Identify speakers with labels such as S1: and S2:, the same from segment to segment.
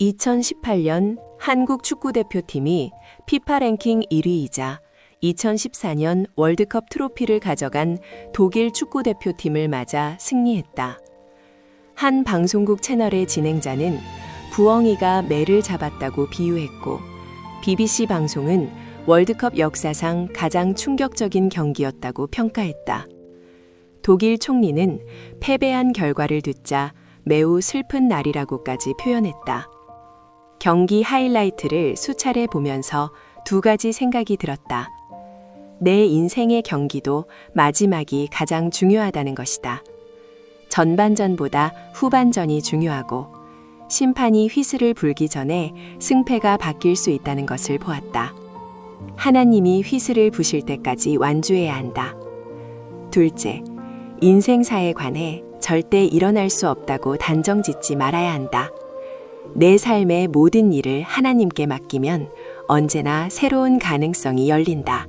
S1: 2018년 한국 축구대표팀이 피파 랭킹 1위이자 2014년 월드컵 트로피를 가져간 독일 축구대표팀을 맞아 승리했다. 한 방송국 채널의 진행자는 부엉이가 매를 잡았다고 비유했고, BBC 방송은 월드컵 역사상 가장 충격적인 경기였다고 평가했다. 독일 총리는 패배한 결과를 듣자 매우 슬픈 날이라고까지 표현했다. 경기 하이라이트를 수차례 보면서 두 가지 생각이 들었다. 내 인생의 경기도 마지막이 가장 중요하다는 것이다. 전반전보다 후반전이 중요하고, 심판이 휘슬을 불기 전에 승패가 바뀔 수 있다는 것을 보았다. 하나님이 휘슬을 부실 때까지 완주해야 한다. 둘째, 인생사에 관해 절대 일어날 수 없다고 단정 짓지 말아야 한다. 내 삶의 모든 일을 하나님께 맡기면 언제나 새로운 가능성이 열린다.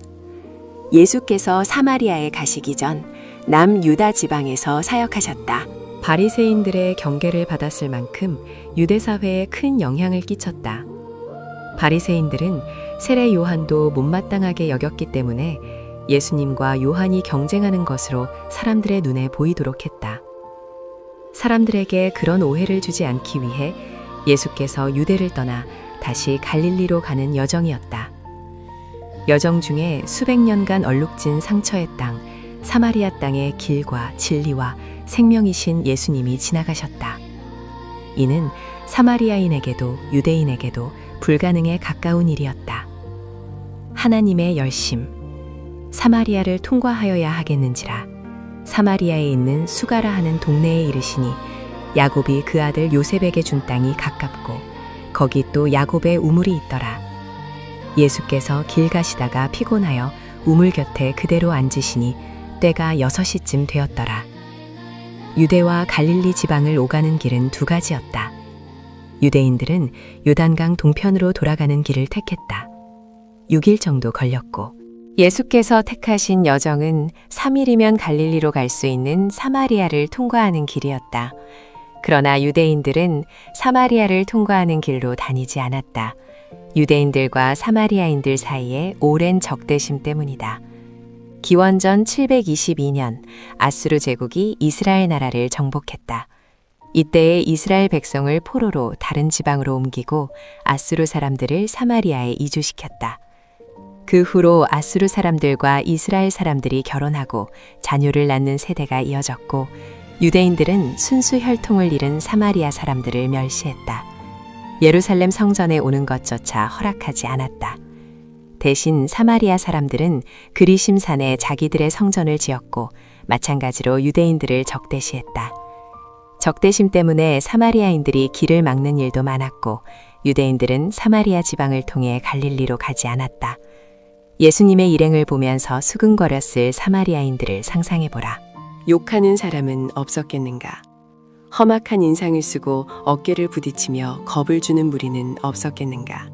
S1: 예수께서 사마리아에 가시기 전 남유다 지방에서 사역하셨다. 바리새인들의 경계를 받았을 만큼 유대 사회에 큰 영향을 끼쳤다. 바리새인들은 세례 요한도 못마땅하게 여겼기 때문에 예수님과 요한이 경쟁하는 것으로 사람들의 눈에 보이도록 했다. 사람들에게 그런 오해를 주지 않기 위해 예수께서 유대를 떠나 다시 갈릴리로 가는 여정이었다. 여정 중에 수백 년간 얼룩진 상처의 땅, 사마리아 땅의 길과 진리와 생명이신 예수님이 지나가셨다. 이는 사마리아인에게도 유대인에게도 불가능에 가까운 일이었다. 하나님의 열심, 사마리아를 통과하여야 하겠는지라 사마리아에 있는 수가라 하는 동네에 이르시니 야곱이 그 아들 요셉에게 준 땅이 가깝고 거기 또 야곱의 우물이 있더라. 예수께서 길 가시다가 피곤하여 우물 곁에 그대로 앉으시니 때가 6시쯤 되었더라. 유대와 갈릴리 지방을 오가는 길은 두 가지였다. 유대인들은 요단강 동편으로 돌아가는 길을 택했다. 6일 정도 걸렸고, 예수께서 택하신 여정은 3일이면 갈릴리로 갈 수 있는 사마리아를 통과하는 길이었다. 그러나 유대인들은 사마리아를 통과하는 길로 다니지 않았다. 유대인들과 사마리아인들 사이에 오랜 적대심 때문이다. 기원전 722년 아수르 제국이 이스라엘 나라를 정복했다. 이때에 이스라엘 백성을 포로로 다른 지방으로 옮기고 아수르 사람들을 사마리아에 이주시켰다. 그 후로 아수르 사람들과 이스라엘 사람들이 결혼하고 자녀를 낳는 세대가 이어졌고, 유대인들은 순수 혈통을 잃은 사마리아 사람들을 멸시했다. 예루살렘 성전에 오는 것조차 허락하지 않았다. 대신 사마리아 사람들은 그리심산에 자기들의 성전을 지었고, 마찬가지로 유대인들을 적대시했다. 적대심 때문에 사마리아인들이 길을 막는 일도 많았고, 유대인들은 사마리아 지방을 통해 갈릴리로 가지 않았다. 예수님의 일행을 보면서 수근거렸을 사마리아인들을 상상해보라. 욕하는 사람은 없었겠는가? 험악한 인상을 쓰고 어깨를 부딪히며 겁을 주는 무리는 없었겠는가?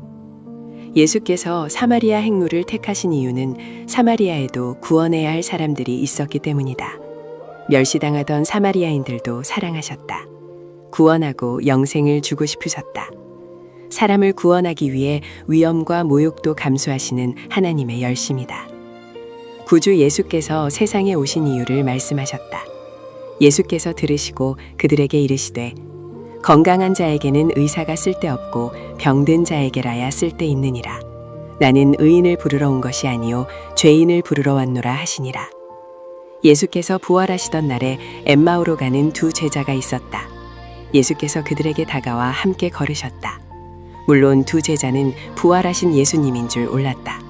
S1: 예수께서 사마리아 행로를 택하신 이유는 사마리아에도 구원해야 할 사람들이 있었기 때문이다. 멸시당하던 사마리아인들도 사랑하셨다. 구원하고 영생을 주고 싶으셨다. 사람을 구원하기 위해 위험과 모욕도 감수하시는 하나님의 열심이다. 구주 예수께서 세상에 오신 이유를 말씀하셨다. 예수께서 들으시고 그들에게 이르시되, 건강한 자에게는 의사가 쓸데없고 병든 자에게라야 쓸데있느니라. 나는 의인을 부르러 온 것이 아니요 죄인을 부르러 왔노라 하시니라. 예수께서 부활하시던 날에 엠마오로 가는 두 제자가 있었다. 예수께서 그들에게 다가와 함께 걸으셨다. 물론 두 제자는 부활하신 예수님인 줄 몰랐다.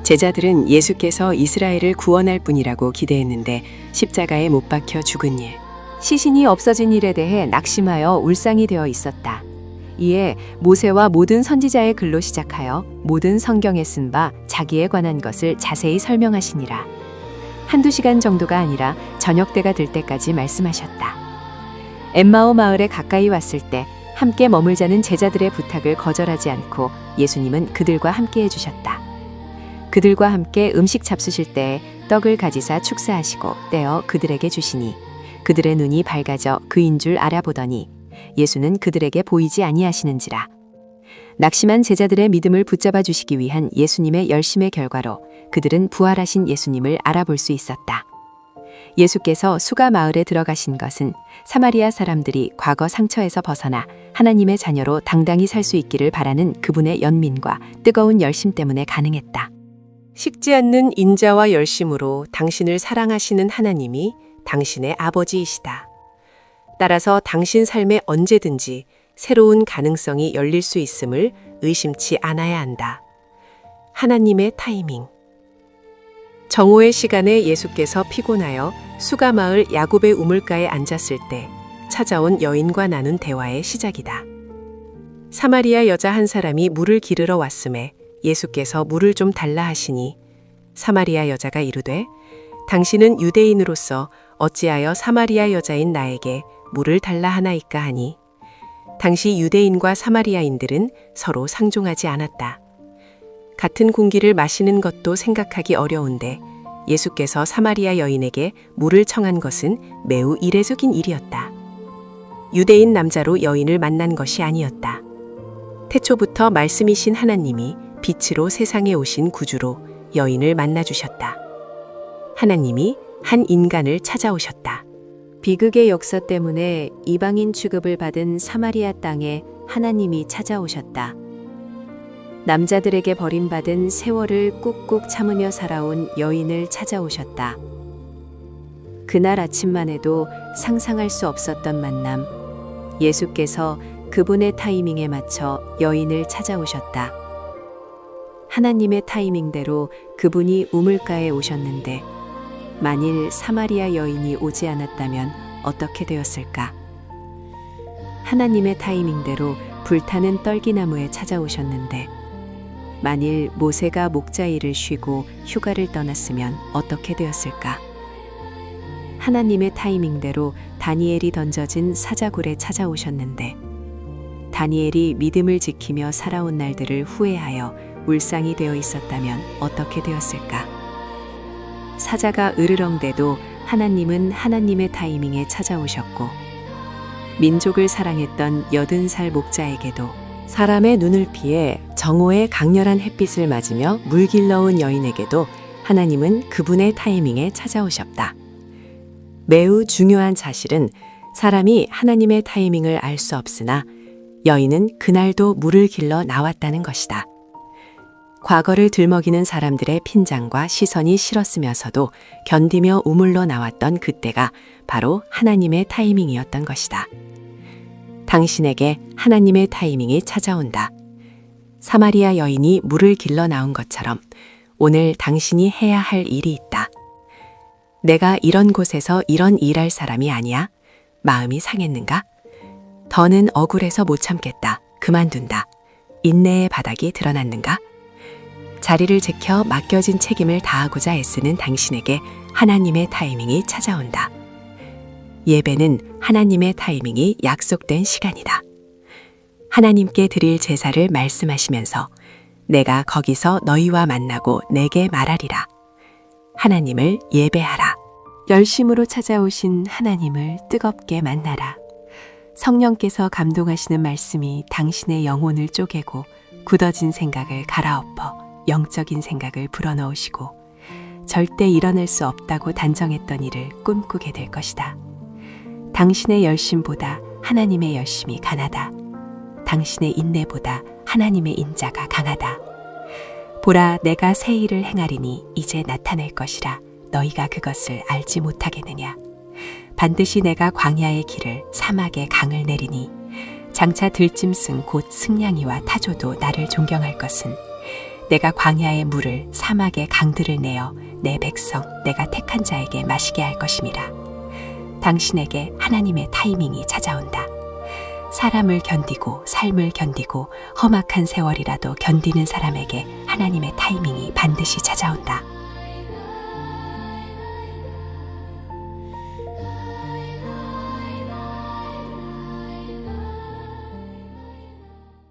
S1: 제자들은 예수께서 이스라엘을 구원할 분이라고 기대했는데 십자가에 못 박혀 죽은 일, 시신이 없어진 일에 대해 낙심하여 울상이 되어 있었다. 이에 모세와 모든 선지자의 글로 시작하여 모든 성경에 쓴 바 자기에 관한 것을 자세히 설명하시니라. 1-2시간 정도가 아니라 저녁 때가 될 때까지 말씀하셨다. 엠마오 마을에 가까이 왔을 때 함께 머물자는 제자들의 부탁을 거절하지 않고 예수님은 그들과 함께 해주셨다. 그들과 함께 음식 잡수실 때에 떡을 가지사 축사하시고 떼어 그들에게 주시니 그들의 눈이 밝아져 그인 줄 알아보더니
S2: 예수는 그들에게 보이지 아니하시는지라. 낙심한 제자들의 믿음을 붙잡아 주시기 위한 예수님의 열심의 결과로 그들은 부활하신 예수님을 알아볼 수 있었다. 예수께서 수가 마을에 들어가신 것은 사마리아 사람들이 과거 상처에서 벗어나 하나님의 자녀로 당당히 살 수 있기를 바라는 그분의 연민과 뜨거운 열심 때문에 가능했다.
S1: 식지 않는 인자와 열심으로 당신을 사랑하시는 하나님이 당신의 아버지이시다. 따라서 당신 삶에 언제든지 새로운 가능성이 열릴 수 있음을 의심치 않아야 한다. 하나님의 타이밍. 정오의 시간에 예수께서 피곤하여 수가 마을 야곱의 우물가에 앉았을 때 찾아온 여인과 나눈 대화의 시작이다. 사마리아 여자 한 사람이 물을 기르러 왔음에 예수께서 물을 좀 달라 하시니 사마리아 여자가 이르되 당신은 유대인으로서 어찌하여 사마리아 여자인 나에게 물을 달라 하나이까 하니 당시 유대인과 사마리아인들은 서로 상종하지 않았다. 같은 공기를 마시는 것도 생각하기 어려운데 예수께서 사마리아 여인에게 물을 청한 것은 매우 이례적인 일이었다. 유대인 남자로 여인을 만난 것이 아니었다. 태초부터 말씀이신 하나님이 빛으로 세상에 오신 구주로 여인을 만나주셨다. 하나님이 한 인간을 찾아오셨다.
S2: 비극의 역사 때문에 이방인 취급을 받은 사마리아 땅에 하나님이 찾아오셨다. 남자들에게 버림받은 세월을 꾹꾹 참으며 살아온 여인을 찾아오셨다. 그날 아침만 해도 상상할 수 없었던 만남. 예수께서 그분의 타이밍에 맞춰 여인을 찾아오셨다. 하나님의 타이밍대로 그분이 우물가에 오셨는데 만일 사마리아 여인이 오지 않았다면 어떻게 되었을까? 하나님의 타이밍대로 불타는 떨기나무에 찾아오셨는데 만일 모세가 목자일을 쉬고 휴가를 떠났으면 어떻게 되었을까? 하나님의 타이밍대로 다니엘이 던져진 사자굴에 찾아오셨는데 다니엘이 믿음을 지키며 살아온 날들을 후회하여 울상이 되어 있었다면 어떻게 되었을까? 사자가 으르렁대도 하나님은 하나님의 타이밍에 찾아오셨고 민족을 사랑했던 80살 목자에게도 사람의 눈을 피해 정오의 강렬한 햇빛을 맞으며 물 길러온 여인에게도 하나님은 그분의 타이밍에 찾아오셨다. 매우 중요한 사실은 사람이 하나님의 타이밍을 알 수 없으나 여인은 그날도 물을 길러 나왔다는 것이다. 과거를 들먹이는 사람들의 핀잔과 시선이 싫었으면서도 견디며 우물러 나왔던 그때가 바로 하나님의 타이밍이었던 것이다. 당신에게 하나님의 타이밍이 찾아온다. 사마리아 여인이 물을 길러 나온 것처럼 오늘 당신이 해야 할 일이 있다. 내가 이런 곳에서 이런 일할 사람이 아니야? 마음이 상했는가? 더는 억울해서 못 참겠다. 그만둔다. 인내의 바닥이 드러났는가? 자리를 지켜 맡겨진 책임을 다하고자 애쓰는 당신에게 하나님의 타이밍이 찾아온다. 예배는 하나님의 타이밍이 약속된 시간이다. 하나님께 드릴 제사를 말씀하시면서 내가 거기서 너희와 만나고 내게 말하리라. 하나님을 예배하라. 열심으로 찾아오신 하나님을 뜨겁게 만나라. 성령께서 감동하시는 말씀이 당신의 영혼을 쪼개고 굳어진 생각을 갈아엎어 영적인 생각을 불어넣으시고 절대 일어날 수 없다고 단정했던 일을 꿈꾸게 될 것이다. 당신의 열심보다 하나님의 열심이 강하다. 당신의 인내보다 하나님의 인자가 강하다. 보라, 내가 새 일을 행하리니 이제 나타낼 것이라 너희가 그것을 알지 못하겠느냐. 반드시 내가 광야의 길을 사막의 강을 내리니 장차 들짐승 곧 승냥이와 타조도 나를 존경할 것은 내가 광야의 물을 사막의 강들을 내어 내 백성 내가 택한 자에게 마시게 할 것임이라. 당신에게 하나님의 타이밍이 찾아온다. 사람을 견디고 삶을 견디고 험악한 세월이라도 견디는 사람에게 하나님의 타이밍이 반드시 찾아온다.